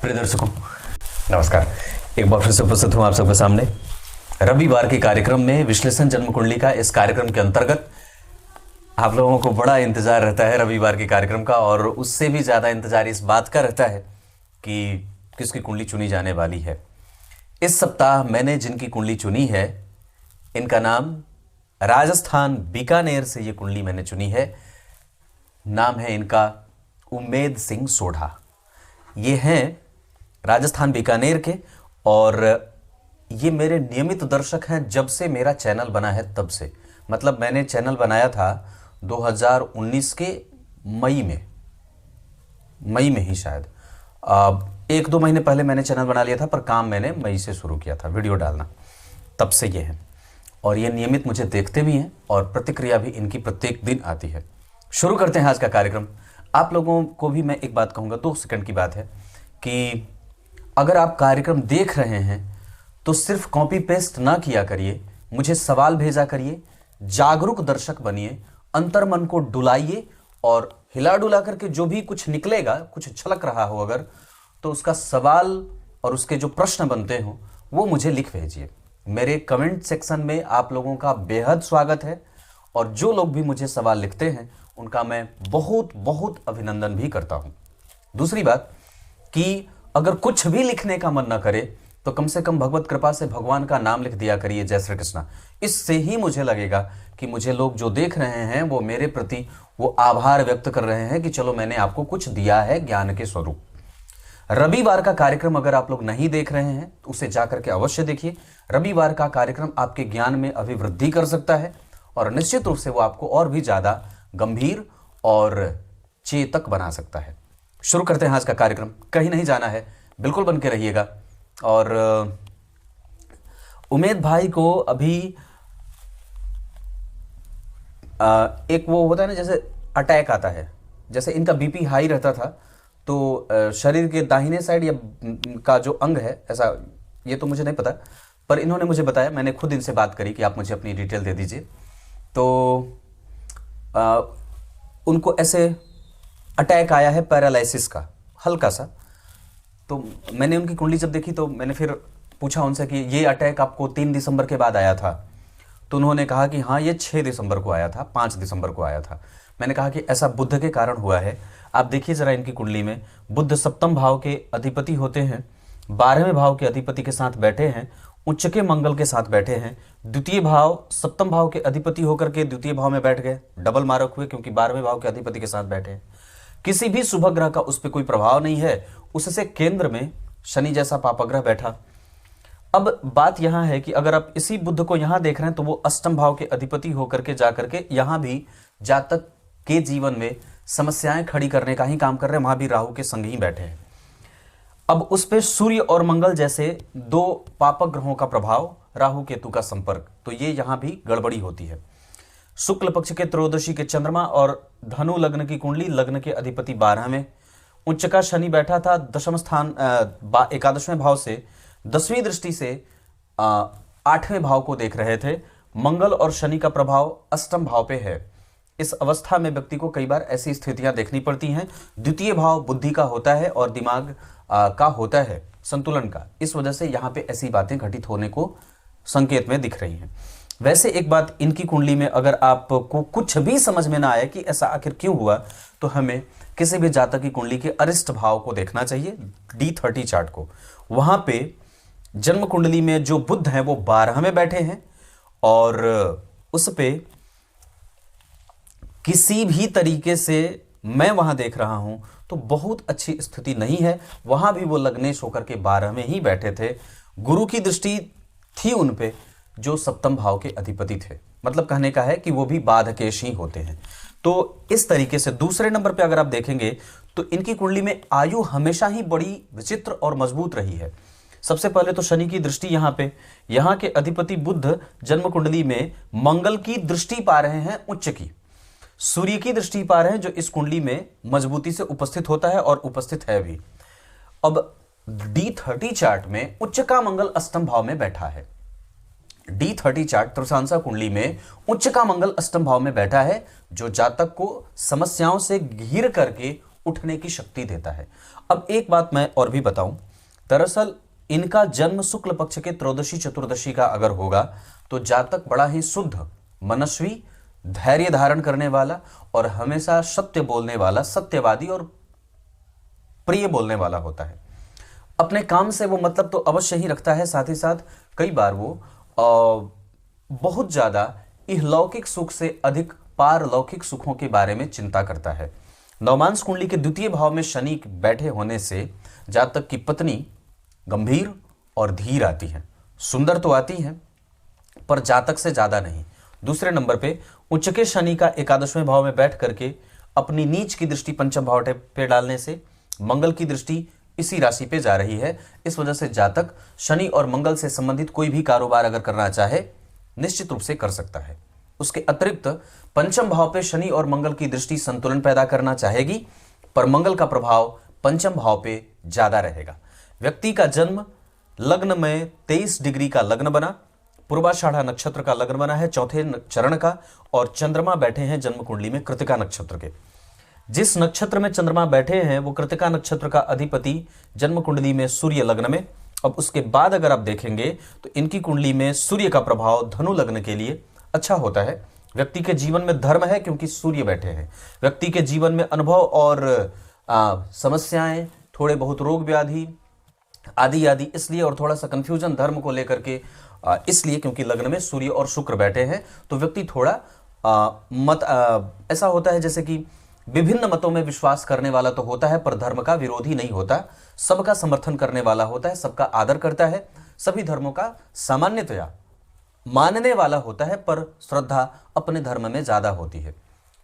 प्रिय दर्शकों, नमस्कार। एक बार फिर से उपस्थित हूं आप सबके सामने रविवार के कार्यक्रम में विश्लेषण जन्म कुंडली का। इस कार्यक्रम के अंतर्गत आप लोगों को बड़ा इंतजार रहता है रविवार के कार्यक्रम का, और उससे भी ज़्यादा इंतजार इस बात का रहता है कि किसकी कुंडली चुनी जाने वाली है। इस सप्ताह मैंने जिनकी कुंडली चुनी है, इनका नाम राजस्थान बीकानेर से ये कुंडली मैंने चुनी है। नाम है इनका उमेद सिंह सोढ़ा। ये हैं राजस्थान बीकानेर के, और ये मेरे नियमित दर्शक हैं जब से मेरा चैनल बना है तब से। मतलब मैंने चैनल बनाया था 2019 के मई में ही शायद। एक दो महीने पहले मैंने चैनल बना लिया था, पर काम मैंने मई से शुरू किया था वीडियो डालना, तब से ये हैं। और ये नियमित मुझे देखते भी हैं और प्रतिक्रिया भी इनकी प्रत्येक दिन आती है। शुरू करते हैं आज का कार्यक्रम। आप लोगों को भी मैं एक बात कहूँगा, 2 सेकंड की बात है कि अगर आप कार्यक्रम देख रहे हैं तो सिर्फ कॉपी पेस्ट ना किया करिए, मुझे सवाल भेजा करिए, जागरूक दर्शक बनिए, अंतर्मन को डुलाइए और हिला डुला करके जो भी कुछ निकलेगा, कुछ छलक रहा हो अगर, तो उसका सवाल और उसके जो प्रश्न बनते हो वो मुझे लिख भेजिए। मेरे कमेंट सेक्शन में आप लोगों का बेहद स्वागत है, और जो लोग भी मुझे सवाल लिखते हैं उनका मैं बहुत बहुत अभिनंदन भी करता हूं। दूसरी बात कि अगर कुछ भी लिखने का मन ना करे तो कम से कम भगवत कृपा से भगवान का नाम लिख दिया करिए, जय श्री कृष्णा। इससे ही मुझे लगेगा कि मुझे लोग जो देख रहे हैं वो मेरे प्रति वो आभार व्यक्त कर रहे हैं कि चलो मैंने आपको कुछ दिया है ज्ञान के स्वरूप। रविवार का कार्यक्रम अगर आप लोग नहीं देख रहे हैं तो उसे जाकर के अवश्य देखिए। रविवार का कार्यक्रम आपके ज्ञान में अभिवृद्धि कर सकता है और निश्चित रूप से वो आपको और भी ज्यादा गंभीर और चेतक बना सकता है। शुरू करते हैं आज का कार्यक्रम। कहीं नहीं जाना है, बिल्कुल बन के रहिएगा। और उमेद भाई को अभी एक वो होता है ना, जैसे अटैक आता है, जैसे इनका बीपी हाई रहता था तो शरीर के दाहिने साइड या का जो अंग है, ऐसा ये तो मुझे नहीं पता, पर इन्होंने मुझे बताया, मैंने खुद इनसे बात करी कि आप मुझे अपनी डिटेल दे दीजिए। तो उनको ऐसे अटैक आया है पैरालिसिस का, हल्का सा। तो मैंने उनकी कुंडली जब देखी तो मैंने फिर पूछा उनसे कि ये अटैक आपको 3 दिसंबर के बाद आया था? तो उन्होंने कहा कि हाँ, ये 6 दिसंबर को आया था, 5 दिसंबर को आया था। मैंने कहा कि ऐसा बुध के कारण हुआ है। आप देखिए जरा इनकी कुंडली में, बुध सप्तम भाव के अधिपति होते हैं, 12वें भाव के अधिपति के साथ बैठे हैं, उच्च के मंगल के साथ बैठे हैं। द्वितीय भाव सप्तम भाव के अधिपति होकर के द्वितीय भाव में बैठ गए, डबल मारक हुए, क्योंकि 12वें भाव के अधिपति के साथ बैठे हैं। किसी भी शुभ ग्रह का उस पर कोई प्रभाव नहीं है, उससे केंद्र में शनि जैसा पापग्रह बैठा। अब बात यहां है कि अगर आप इसी बुध को यहां देख रहे हैं तो वो अष्टम भाव के अधिपति होकर के जाकर के यहां भी जातक के जीवन में समस्याएं खड़ी करने का ही काम कर रहे हैं। वहां भी राहु के संग ही बैठे हैं। अब उस पे सूर्य और मंगल जैसे 2 पापक ग्रहों का प्रभाव, राहु केतु का संपर्क, तो ये यहां भी गड़बड़ी होती है। शुक्ल पक्ष के त्रयोदशी के चंद्रमा और धनु लग्न की कुंडली, लग्न के अधिपति 12 में, उच्च का शनि बैठा था दशम स्थान 11वें भाव से 10वीं दृष्टि से 8वें भाव को देख रहे थे। मंगल और शनि का प्रभाव अष्टम भाव पे है। इस अवस्था में व्यक्ति को कई बार ऐसी स्थितियां देखनी पड़ती हैं। द्वितीय भाव बुद्धि का होता है और दिमाग का होता है, संतुलन का। इस वजह से यहाँ पे ऐसी बातें घटित होने को संकेत में दिख रही हैं। वैसे एक बात, इनकी कुंडली में अगर आपको कुछ भी समझ में ना आए कि ऐसा आखिर क्यों हुआ, तो हमें किसी भी जातक की कुंडली के अरिष्ट भाव को देखना चाहिए, D30 चार्ट को। वहां पे जन्म कुंडली में जो बुध है वो 12 में बैठे हैं, और उस पे किसी भी तरीके से मैं वहां देख रहा हूं तो बहुत अच्छी स्थिति नहीं है। वहां भी वो लग्नेश होकर के 12 में ही बैठे थे। गुरु की दृष्टि थी उन पे, जो सप्तम भाव के अधिपति थे। मतलब कहने का है कि वो भी बाधकेश ही होते हैं। तो इस तरीके से दूसरे नंबर पे अगर आप देखेंगे तो इनकी कुंडली में आयु हमेशा ही बड़ी विचित्र और मजबूत रही है। सबसे पहले तो शनि की दृष्टि यहाँ पे, यहाँ के अधिपति बुध जन्म कुंडली में मंगल की दृष्टि पा रहे हैं उच्च की, सूर्य की दृष्टि पा रहे हैं जो इस कुंडली में मजबूती से उपस्थित होता है और उपस्थित है भी। अब D30 चार्ट में उच्च का मंगल अष्टम भाव में बैठा है। D30 चार्ट त्रसांसा कुंडली में उच्च का मंगल अष्टम भाव में बैठा है, जो जातक को समस्याओं से घिर करके उठने की शक्ति देता है। अब एक बात मैं और भी बताऊं, दरअसल इनका जन्म शुक्ल पक्ष के त्रयोदशी चतुर्दशी का अगर होगा तो जातक बड़ा ही शुद्ध, मनस्वी, धैर्य धारण करने वाला और हमेशा सत्य बोलने वाला, सत्यवादी और प्रिय बोलने वाला होता है। अपने काम से वो मतलब तो अवश्य ही रखता है, साथ ही साथ कई बार वो बहुत ज्यादा इहलौकिक सुख से अधिक पारलौकिक सुखों के बारे में चिंता करता है। नवमांश कुंडली के द्वितीय भाव में शनि बैठे होने से जातक की पत्नी गंभीर और धीर आती है, सुंदर तो आती है पर जातक से ज्यादा नहीं। दूसरे नंबर पे उच्च के शनि का एकादशवें भाव में बैठ करके अपनी नीच की दृष्टि पंचम भाव पे डालने से मंगल की दृष्टि इसी राशि पे जा रही है। इस वजह से जातक शनि और मंगल से संबंधित कोई भी कारोबार अगर करना चाहे निश्चित रूप से कर सकता है। उसके अतिरिक्त पंचम भाव पे शनि और मंगल की दृष्टि संतुलन पैदा करना चाहेगी, पर मंगल का प्रभाव पंचम भाव पे ज्यादा रहेगा। व्यक्ति का जन्म लग्न में 23 डिग्री का लग्न बना, पूर्वाषाढ़ा नक्षत्र का लग्न बना है, चौथे चरण का, और चंद्रमा बैठे हैं जन्म कुंडली में कृतिका नक्षत्र के। जिस नक्षत्र में चंद्रमा बैठे हैं वो कृतिका नक्षत्र का अधिपति जन्म कुंडली में सूर्य लग्न में। अब उसके बाद अगर आप देखेंगे तो इनकी कुंडली में सूर्य का प्रभाव धनु लग्न के लिए अच्छा होता है। व्यक्ति के जीवन में धर्म है क्योंकि सूर्य बैठे हैं। व्यक्ति के जीवन में अनुभव और समस्याएं, थोड़े बहुत रोग व्याधि आदि आदि, इसलिए, और थोड़ा सा कंफ्यूजन धर्म को लेकर के इसलिए क्योंकि लग्न में सूर्य और शुक्र बैठे हैं। तो व्यक्ति थोड़ा ऐसा होता है जैसे कि विभिन्न मतों में विश्वास करने वाला तो होता है पर धर्म का विरोधी नहीं होता, सबका समर्थन करने वाला होता है, सबका आदर करता है, सभी धर्मों का सामान्यतया मानने वाला होता है, पर श्रद्धा अपने धर्म में ज्यादा होती है।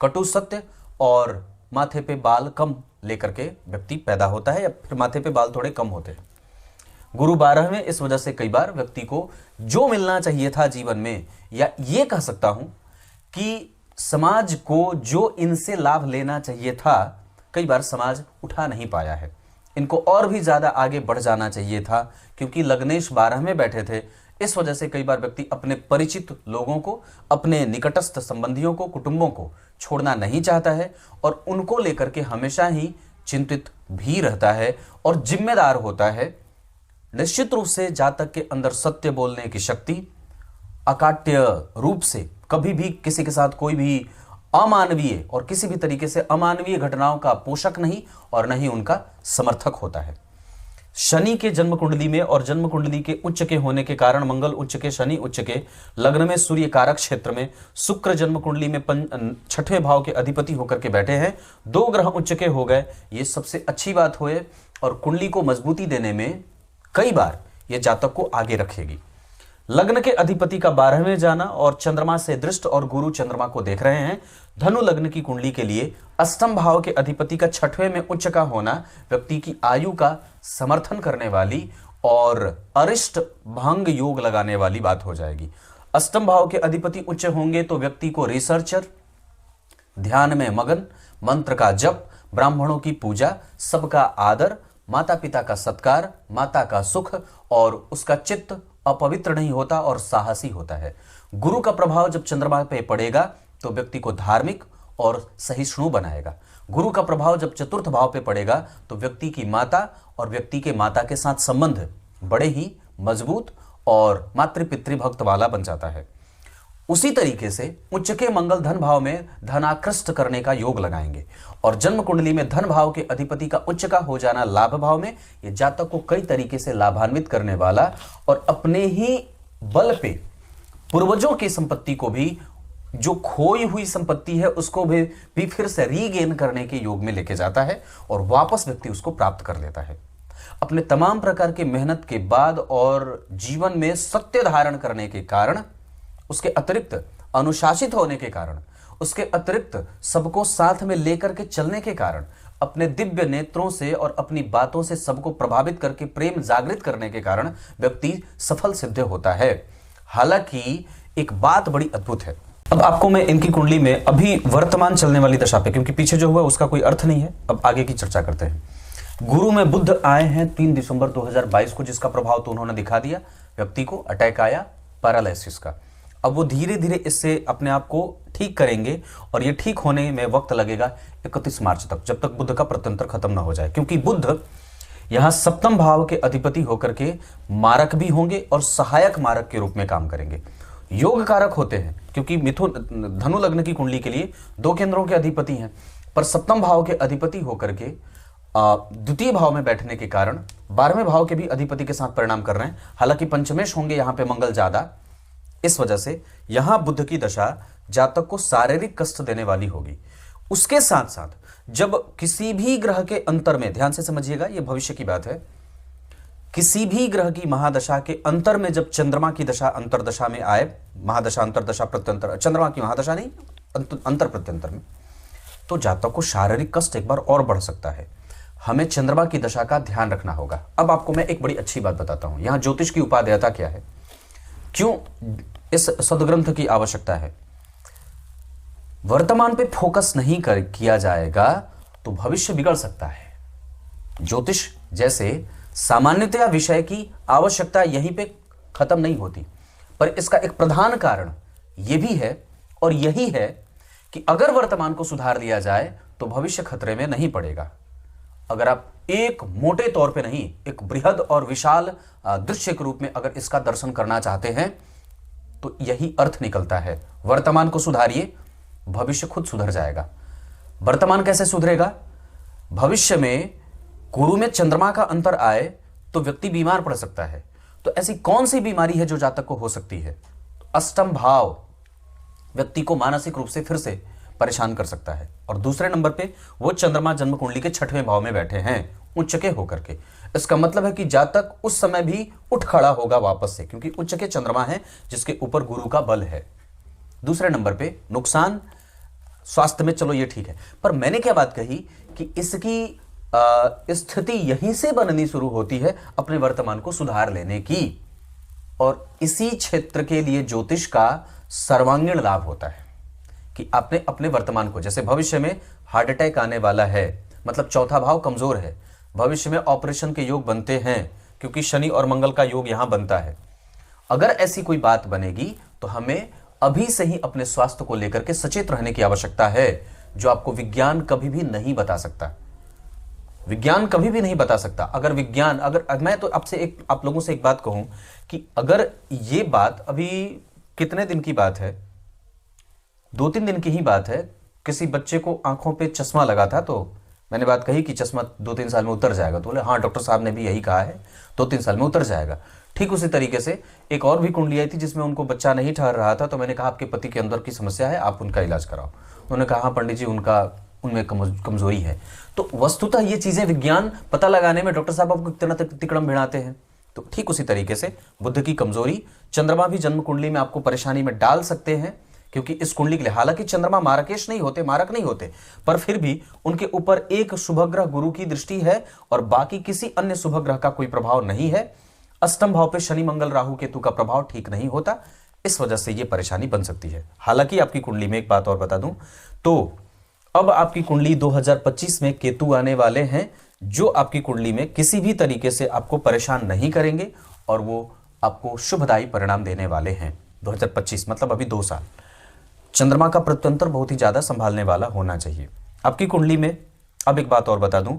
कटु सत्य और माथे पे बाल कम लेकर के व्यक्ति पैदा होता है, या फिर माथे पे बाल थोड़े कम होते हैं। गुरु 12 में, इस वजह से कई बार व्यक्ति को जो मिलना चाहिए था जीवन में, या ये कह सकता हूं कि समाज को जो इनसे लाभ लेना चाहिए था, कई बार समाज उठा नहीं पाया है। इनको और भी ज्यादा आगे बढ़ जाना चाहिए था क्योंकि लग्नेश 12 में बैठे थे। इस वजह से कई बार व्यक्ति अपने परिचित लोगों को, अपने निकटस्थ संबंधियों को, कुटुंबों को छोड़ना नहीं चाहता है और उनको लेकर के हमेशा ही चिंतित भी रहता है और जिम्मेदार होता है। निश्चित रूप से जातक के अंदर सत्य बोलने की शक्ति, अकाट्य रूप से कभी भी किसी के साथ कोई भी अमानवीय और किसी भी तरीके से अमानवीय घटनाओं का पोषक नहीं और न ही उनका समर्थक होता है। शनि के जन्म कुंडली में और जन्म कुंडली के उच्च के होने के कारण, मंगल उच्च के, शनि उच्च के, लग्न में सूर्य कारक क्षेत्र में, शुक्र जन्म कुंडली में 6वें भाव के अधिपति होकर के बैठे हैं, 2 ग्रह उच्च के हो गए, ये सबसे अच्छी बात हुए और कुंडली को मजबूती देने में कई बार ये जातक को आगे रखेगी। लग्न के अधिपति का 12वें जाना और चंद्रमा से दृष्ट और गुरु चंद्रमा को देख रहे हैं। धनु लग्न की कुंडली के लिए अष्टम भाव के अधिपति का 6वें में उच्च का होना व्यक्ति की आयु का समर्थन करने वाली और अरिष्ट भंग योग लगाने वाली बात हो जाएगी। अष्टम भाव के अधिपति उच्च होंगे तो व्यक्ति को रिसर्चर, ध्यान में मगन, मंत्र का जप, ब्राह्मणों की पूजा, सबका आदर, माता पिता का सत्कार, माता का सुख, और उसका चित्त अपवित्र नहीं होता और साहसी होता है। गुरु का प्रभाव जब चंद्रमा पे पड़ेगा तो व्यक्ति को धार्मिक और सहिष्णु बनाएगा। गुरु का प्रभाव जब चतुर्थ भाव पे पड़ेगा तो व्यक्ति की माता और व्यक्ति के माता के साथ संबंध बड़े ही मजबूत और मातृ-पितृ भक्त वाला बन जाता है। उसी तरीके से उच्च के मंगल धन भाव में धनाकृष्ट करने का योग लगाएंगे और जन्म कुंडली में धन भाव के अधिपति का उच्च का हो जाना लाभ भाव में, ये जातक को कई तरीके से लाभान्वित करने वाला और अपने ही बल पे पूर्वजों की संपत्ति को भी, जो खोई हुई संपत्ति है उसको भी फिर से रीगेन करने के योग में लेके जाता है और वापस व्यक्ति उसको प्राप्त कर लेता है। अपने तमाम प्रकार के मेहनत के बाद और जीवन में सत्य धारण करने के कारण, उसके अतिरिक्त अनुशासित होने के कारण, उसके अतिरिक्त सबको साथ में लेकर के चलने के कारण, अपने दिव्य नेत्रों से और अपनी बातों से सबको प्रभावित करके प्रेम जागृत करने के कारण व्यक्ति सफल सिद्ध होता है। हालांकि एक बात बड़ी अद्भुत है। अब आपको मैं इनकी कुंडली में अभी वर्तमान चलने वाली दशा पे, क्योंकि पीछे जो हुआ उसका कोई अर्थ नहीं है, अब आगे की चर्चा करते हैं। गुरु में बुध आए हैं 3 दिसंबर 2022 को, जिसका प्रभाव तो उन्होंने दिखा दिया। व्यक्ति को अटैक आया पैरालिसिस का। अब वो धीरे धीरे इससे अपने आप को ठीक करेंगे और ये ठीक होने में वक्त लगेगा 31 मार्च तक, जब तक बुध का प्रत्यंतर खत्म ना हो जाए, क्योंकि बुध यहां सप्तम भाव के अधिपति होकर के मारक भी होंगे और सहायक मारक के रूप में काम करेंगे। योग कारक होते हैं, क्योंकि मिथुन धनु लग्न की कुंडली के लिए 2 केंद्रों के अधिपति हैं, पर सप्तम भाव के अधिपति होकर के द्वितीय भाव में बैठने के कारण 12वें भाव के भी अधिपति के साथ परिणाम कर रहे हैं। हालांकि पंचमेश होंगे यहां पे मंगल ज्यादा, इस वजह से यहां बुध की दशा जातक को शारीरिक कष्ट देने वाली होगी। उसके साथ साथ जब किसी भी ग्रह के अंतर में, ध्यान से समझिएगा, यह भविष्य की बात है, किसी भी ग्रह की महादशा के अंतर में जब चंद्रमा की दशा अंतरदशा में आए, महादशा अंतरदशा प्रत्यंतर, चंद्रमा की महादशा नहीं, अंतर प्रत्यंतर में, तो जातक को शारीरिक कष्ट एक बार और बढ़ सकता है। हमें चंद्रमा की दशा का ध्यान रखना होगा। अब आपको मैं एक बड़ी अच्छी बात बताता हूं, यहां ज्योतिष की उपादेयता क्या है, क्यों इस सदग्रंथ की आवश्यकता है। वर्तमान पे फोकस नहीं किया जाएगा तो भविष्य बिगड़ सकता है। ज्योतिष जैसे सामान्यतया विषय की आवश्यकता यहीं पे खत्म नहीं होती, पर इसका एक प्रधान कारण यह भी है और यही है कि अगर वर्तमान को सुधार लिया जाए तो भविष्य खतरे में नहीं पड़ेगा। अगर आप एक मोटे तौर पे नहीं, एक बृहद और विशाल दृश्य के रूप में अगर इसका दर्शन करना चाहते हैं तो यही अर्थ निकलता है, वर्तमान को सुधारिए, भविष्य खुद सुधर जाएगा। वर्तमान कैसे सुधरेगा? भविष्य में गुरु में चंद्रमा का अंतर आए तो व्यक्ति बीमार पड़ सकता है। तो ऐसी कौन सी बीमारी है जो जातक को हो सकती है? अष्टम भाव व्यक्ति को मानसिक रूप से फिर से परेशान कर सकता है। और दूसरे नंबर पे वो चंद्रमा जन्म कुंडली के 6वें भाव में बैठे हैं उच्च के होकर के। इसका मतलब है कि जातक उस समय भी उठ खड़ा होगा वापस से, क्योंकि उच्च के चंद्रमा है जिसके ऊपर गुरु का बल है। दूसरे नंबर पे नुकसान स्वास्थ्य में, चलो ये ठीक है, पर मैंने क्या बात कही कि इसकी स्थिति यहीं से बननी शुरू होती है अपने वर्तमान को सुधार लेने की, और इसी क्षेत्र के लिए ज्योतिष का सर्वांगीण लाभ होता है कि आपने अपने वर्तमान को, जैसे भविष्य में हार्ट अटैक आने वाला है, मतलब चौथा भाव कमजोर है, भविष्य में ऑपरेशन के योग बनते हैं क्योंकि शनि और मंगल का योग यहां बनता है। अगर ऐसी कोई बात बनेगी तो हमें अभी से ही अपने स्वास्थ्य को लेकर के सचेत रहने की आवश्यकता है, जो आपको विज्ञान कभी भी नहीं बता सकता। विज्ञान कभी भी नहीं बता सकता। अगर विज्ञान, अगर मैं तो आप लोगों से एक बात कहूं कि अगर ये बात अभी कितने दिन की बात है, 2-3 दिन की ही बात है, किसी बच्चे को आंखों पे चश्मा लगा था, तो मैंने बात कही कि चश्मा 2-3 साल में उतर जाएगा, तो बोले हाँ डॉक्टर साहब ने भी यही कहा है, 2-3 साल में उतर जाएगा। ठीक उसी तरीके से एक और भी कुंडली आई थी जिसमें उनको बच्चा नहीं ठहर रहा था, तो मैंने कहा आपके पति के अंदर की समस्या है, आप उनका इलाज कराओ। उन्होंने कहा हाँ पंडित जी, उनमें कमजोरी है। तो वस्तुतः ये चीजें विज्ञान पता लगाने में डॉक्टर साहब आपको कितना तिकड़म भिड़ाते हैं। तो ठीक उसी तरीके से बुध की कमजोरी, चंद्रमा भी जन्म कुंडली में आपको परेशानी में डाल सकते हैं, क्योंकि इस कुंडली के लिए, हालांकि चंद्रमा मारकेश नहीं होते, मारक नहीं होते, पर फिर भी उनके ऊपर एक शुभ ग्रह गुरु की दृष्टि है और बाकी किसी अन्य शुभ ग्रह का कोई प्रभाव नहीं है। अष्टम भाव पे शनि मंगल राहु केतु का प्रभाव ठीक नहीं होता, इस वजह से यह परेशानी बन सकती है। हालांकि आपकी कुंडली में एक बात और बता दूं, तो अब आपकी कुंडली 2025 में केतु आने वाले हैं, जो आपकी कुंडली में किसी भी तरीके से आपको परेशान नहीं करेंगे और वो आपको शुभदायी परिणाम देने वाले हैं। 2025 मतलब अभी 2 साल। चंद्रमा का प्रत्यंतर बहुत ही ज्यादा संभालने वाला होना चाहिए आपकी कुंडली में। अब एक बात और बता दूं,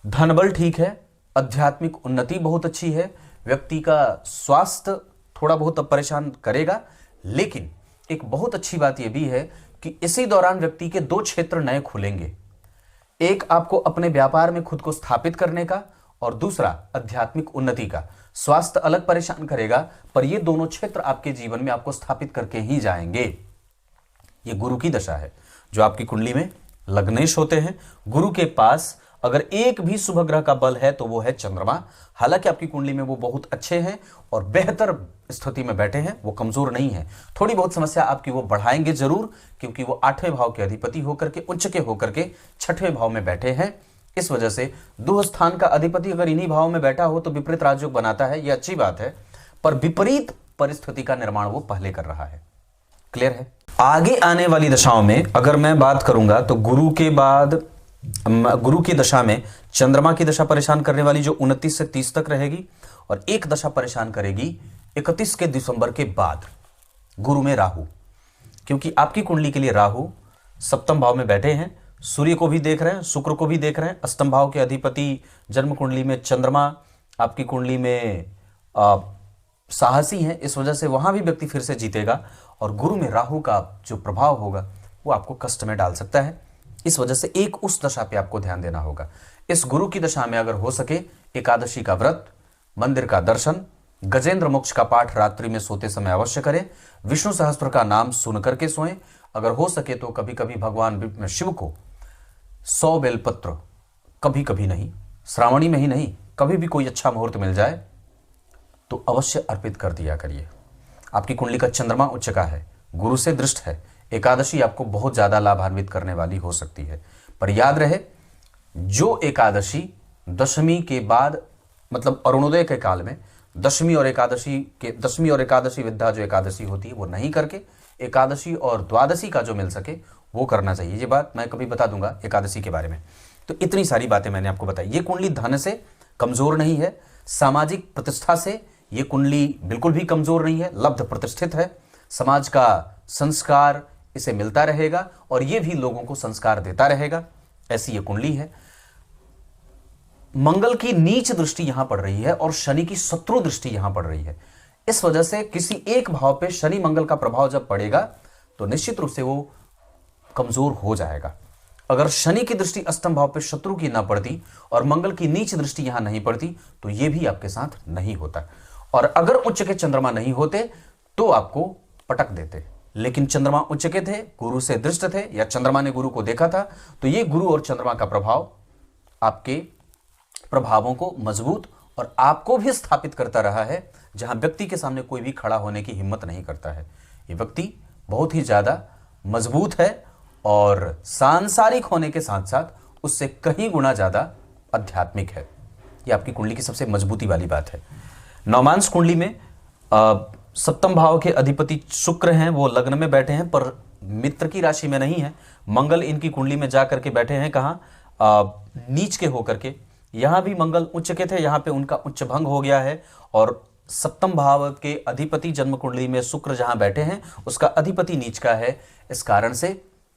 धन बल ठीक है, आध्यात्मिक उन्नति बहुत अच्छी है, व्यक्ति का स्वास्थ्य थोड़ा बहुत परेशान करेगा, लेकिन एक बहुत अच्छी बात यह भी है कि इसी दौरान व्यक्ति के 2 क्षेत्र नए खुलेंगे। एक आपको अपने व्यापार में खुद को स्थापित करने का, और दूसरा आध्यात्मिक उन्नति का। स्वास्थ्य अलग परेशान करेगा, पर ये दोनों क्षेत्र आपके जीवन में आपको स्थापित करके ही जाएंगे। ये गुरु की दशा है, जो आपकी कुंडली में लग्नेश होते हैं। गुरु के पास अगर एक भी शुभ ग्रह का बल है तो वो है चंद्रमा। हालांकि आपकी कुंडली में वो बहुत अच्छे हैं और बेहतर स्थिति में बैठे हैं, वो कमजोर नहीं है। थोड़ी बहुत समस्या आपकी वो बढ़ाएंगे जरूर, क्योंकि वो 8वें भाव के अधिपति होकर के, उच्च के होकर के 6वें भाव में बैठे हैं। इस वजह से दुह स्थान का अधिपति अगर इन्हीं भाव में बैठा हो तो विपरीत राजयोग बनाता है, यह अच्छी बात है, पर विपरीत परिस्थिति का निर्माण वो पहले कर रहा है। क्लियर है? आगे आने वाली दशाओं में अगर मैं बात करूंगा तो गुरु के बाद गुरु की दशा में चंद्रमा की दशा परेशान करने वाली, जो 29 से 30 तक रहेगी, और एक दशा परेशान करेगी 31 के दिसंबर के बाद, गुरु में राहु, क्योंकि आपकी कुंडली के लिए राहु सप्तम भाव में बैठे हैं, सूर्य को भी देख रहे हैं, शुक्र को भी देख रहे हैं, अष्टम भाव के अधिपति जन्म कुंडली में चंद्रमा आपकी कुंडली में साहसी हैं, इस वजह से वहां भी व्यक्ति फिर से जीतेगा। और गुरु में राहु का जो प्रभाव होगा वो आपको कष्ट में डाल सकता है। इस वजह से एक उस दशा पे आपको ध्यान देना होगा। इस गुरु की दशा में अगर हो सके एकादशी का व्रत, मंदिर का दर्शन, गजेंद्र मोक्ष का पाठ रात्रि में सोते समय अवश्य करें, विष्णु सहस्त्र का नाम सुन करके सोएं। अगर हो सके तो कभी कभी भगवान शिव को 100 बेलपत्र, कभी कभी नहीं, श्रावणी में ही नहीं, कभी भी कोई अच्छा मुहूर्त मिल जाए तो अवश्य अर्पित कर दिया करिए। आपकी कुंडली का चंद्रमा उच्च का है, गुरु से दृष्ट है, एकादशी आपको बहुत ज्यादा लाभान्वित करने वाली हो सकती है। पर याद रहे, जो एकादशी दशमी के बाद, मतलब अरुणोदय के काल में दशमी और एकादशी विद्या जो एकादशी होती है वो नहीं करके एकादशी और द्वादशी का जो मिल सके वो करना चाहिए। ये बात मैं कभी बता दूंगा एकादशी के बारे में। तो इतनी सारी बातें मैंने आपको बताई। ये कुंडली धन से कमजोर नहीं है, सामाजिक प्रतिष्ठा से ये कुंडली बिल्कुल भी कमजोर नहीं है, लब्ध प्रतिष्ठित है, समाज का संस्कार इसे मिलता रहेगा और ये भी लोगों को संस्कार देता रहेगा, ऐसी ये कुंडली है। मंगल की नीच दृष्टि यहां पड़ रही है और शनि की शत्रु दृष्टि यहां पड़ रही है। इस वजह से किसी एक भाव पे शनि मंगल का प्रभाव जब पड़ेगा तो निश्चित रूप से वो कमजोर हो जाएगा। अगर शनि की दृष्टि अष्टम भाव पे शत्रु की ना पड़ती और मंगल की नीच दृष्टि यहां नहीं पड़ती तो ये भी आपके साथ नहीं होता। और अगर उच्च के चंद्रमा नहीं होते तो आपको पटक देते, लेकिन चंद्रमा उच्च के थे, गुरु से दृष्ट थे, या चंद्रमा ने गुरु को देखा था, तो ये गुरु और चंद्रमा का प्रभाव आपके प्रभावों को मजबूत और आपको भी स्थापित करता रहा है, जहां व्यक्ति के सामने कोई भी खड़ा होने की हिम्मत नहीं करता है। ये व्यक्ति बहुत ही ज्यादा मजबूत है और सांसारिक होने के साथ साथ उससे कहीं गुना ज्यादा आध्यात्मिक है। ये आपकी कुंडली की सबसे मजबूती वाली बात है। नवमांश कुंडली में सप्तम भाव के अधिपति शुक्र हैं, वो लग्न में बैठे हैं पर मित्र की राशि में नहीं है। मंगल इनकी कुंडली में जा करके बैठे हैं कहाँ, नीच के होकर के। यहां भी मंगल उच्च के थे, यहां पे उनका उच्च भंग हो गया है और सप्तम भाव के अधिपति जन्म कुंडली में शुक्र जहां बैठे हैं उसका अधिपति नीच का है। इस कारण से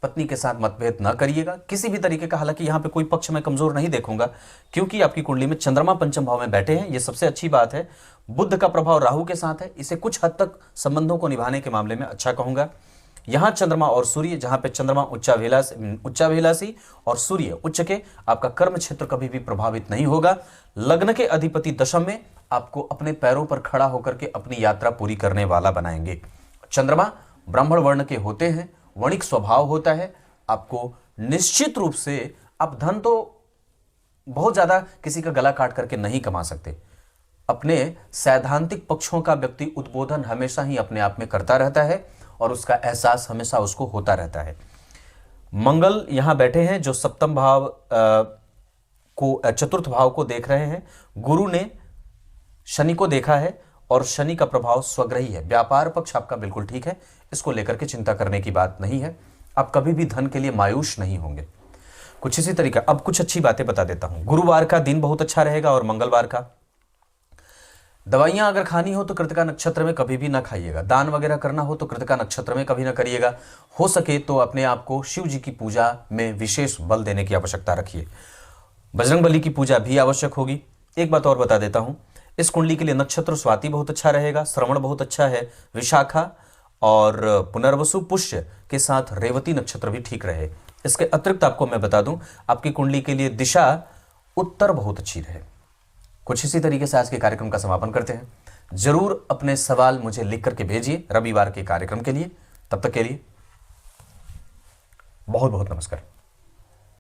पत्नी के साथ मतभेद न करिएगा किसी भी तरीके का। हालांकि यहां पे कोई पक्ष मैं कमजोर नहीं देखूंगा क्योंकि आपकी कुंडली में चंद्रमा पंचम भाव में बैठे हैं, ये सबसे अच्छी बात है। बुध का प्रभाव राहु के साथ है, इसे कुछ हद तक संबंधों को निभाने के मामले में अच्छा कहूंगा। यहां चंद्रमा और सूर्य, जहां पे चंद्रमा उच्चाभिलाषी और सूर्य उच्च के, आपका कर्म क्षेत्र कभी भी प्रभावित नहीं होगा। लग्न के अधिपति दशम में आपको अपने पैरों पर खड़ा होकर के अपनी यात्रा पूरी करने वाला बनाएंगे। चंद्रमा ब्राह्मण वर्ण के होते हैं, वणिक स्वभाव होता है, आपको निश्चित रूप से आप धन तो बहुत ज्यादा किसी का गला काट करके नहीं कमा सकते। अपने सैद्धांतिक पक्षों का व्यक्ति उद्बोधन हमेशा ही अपने आप में करता रहता है और उसका एहसास हमेशा उसको होता रहता है। मंगल यहां बैठे हैं जो सप्तम भाव को, चतुर्थ भाव को देख रहे हैं। गुरु ने शनि को देखा है और शनि का प्रभाव स्वग्रही है। व्यापार पक्ष आपका बिल्कुल ठीक है, इसको लेकर के चिंता करने की बात नहीं है। आप कभी भी धन के लिए मायूस नहीं होंगे। कुछ इसी तरीका, अब कुछ अच्छी बातें बता देता हूं। गुरुवार का दिन बहुत अच्छा रहेगा और मंगलवार का। दवाइयां अगर खानी हो तो कृतिका नक्षत्र में कभी भी ना खाइएगा। दान वगैरह करना हो तो कृतिका नक्षत्र में कभी ना करिएगा। हो सके तो अपने आप को शिव जी की पूजा में विशेष बल देने की आवश्यकता रखिए। बजरंगबली की पूजा भी आवश्यक होगी। एक बात और बता देता हूं, इस कुंडली के लिए नक्षत्र स्वाति बहुत अच्छा रहेगा, श्रवण बहुत अच्छा है, विशाखा और पुनर्वसु पुष्य के साथ रेवती नक्षत्र भी ठीक रहे। इसके अतिरिक्त आपको मैं बता दूं, आपकी कुंडली के लिए दिशा उत्तर बहुत अच्छी रहे। कुछ इसी तरीके से आज के कार्यक्रम का समापन करते हैं। जरूर अपने सवाल मुझे लिख करके भेजिए रविवार के कार्यक्रम के लिए। तब तक के लिए बहुत बहुत नमस्कार।